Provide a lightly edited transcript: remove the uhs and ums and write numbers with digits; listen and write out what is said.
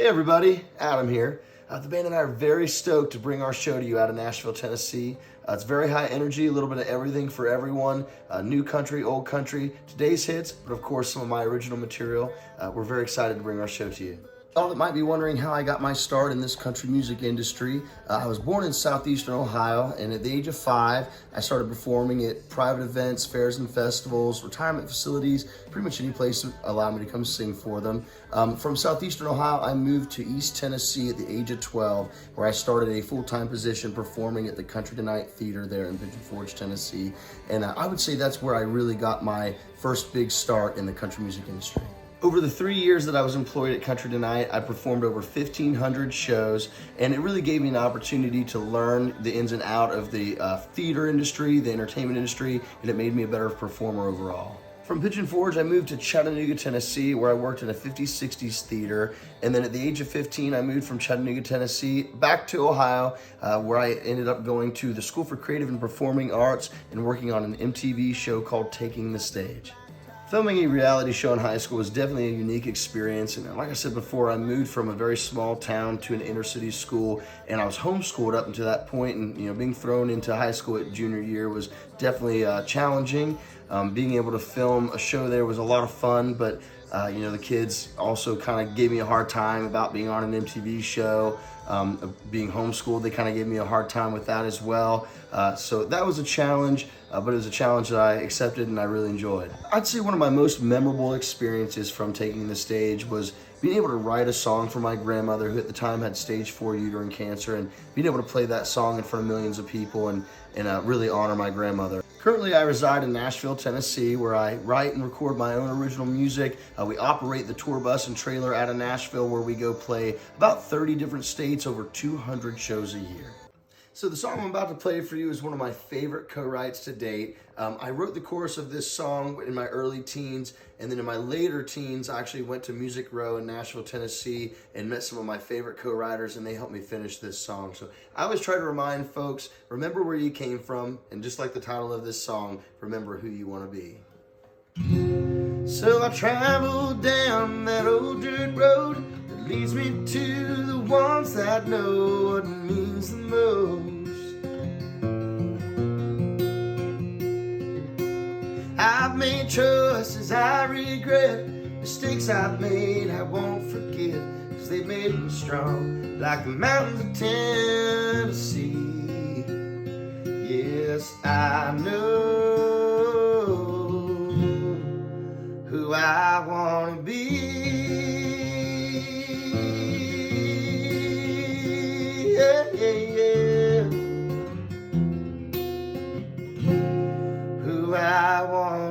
Hey everybody, Adam here. The band and I are very stoked to bring our show to you out of Nashville, Tennessee. It's very high energy, a little bit of everything for everyone. New country, old country, today's hits, but of course some of my original material. We're very excited to bring our show to you. All that might be wondering how I got my start in this country music industry. I was born in southeastern Ohio, and at the age of 5, I started performing at private events, fairs and festivals, retirement facilities, pretty much any place that allowed me to come sing for them. From southeastern Ohio, I moved to East Tennessee at the age of 12, where I started a full-time position performing at the Country Tonight Theater there in Pigeon Forge, Tennessee. And I would say that's where I really got my first big start in the country music industry. Over the 3 years that I was employed at Country Tonight, I performed over 1,500 shows, and it really gave me an opportunity to learn the ins and outs of the theater industry, the entertainment industry, and it made me a better performer overall. From Pigeon Forge, I moved to Chattanooga, Tennessee, where I worked in a 50s, 60s theater. And then at the age of 15, I moved from Chattanooga, Tennessee, back to Ohio, where I ended up going to the School for Creative and Performing Arts and working on an MTV show called Taking the Stage. Filming a reality show in high school was definitely a unique experience, and like I said before, I moved from a very small town to an inner city school, and I was homeschooled up until that point, and being thrown into high school at junior year was definitely challenging. Being able to film a show there was a lot of fun, but the kids also kind of gave me a hard time about being on an MTV show. Being homeschooled, they kind of gave me a hard time with that as well. So that was a challenge, but it was a challenge that I accepted and I really enjoyed. I'd say one of my most memorable experiences from Taking the Stage was being able to write a song for my grandmother, who at the time had stage 4 uterine cancer, and being able to play that song in front of millions of people and really honor my grandmother. Currently, I reside in Nashville, Tennessee, where I write and record my own original music. We operate the tour bus and trailer out of Nashville, where we go play about 30 different states, over 200 shows a year. So the song I'm about to play for you is one of my favorite co-writes to date. I wrote the chorus of this song in my early teens, and then in my later teens, I actually went to Music Row in Nashville, Tennessee, and met some of my favorite co-writers, and they helped me finish this song. So I always try to remind folks, remember where you came from, and just like the title of this song, remember who you want to be. So I traveled down that old dirt road that leads me to the ones that know what means the most. I've made choices I regret, mistakes I've made I won't forget, 'cause they made me strong like the mountains of Tennessee. Yes, I know who I want to be. Yeah, yeah, yeah. Who I want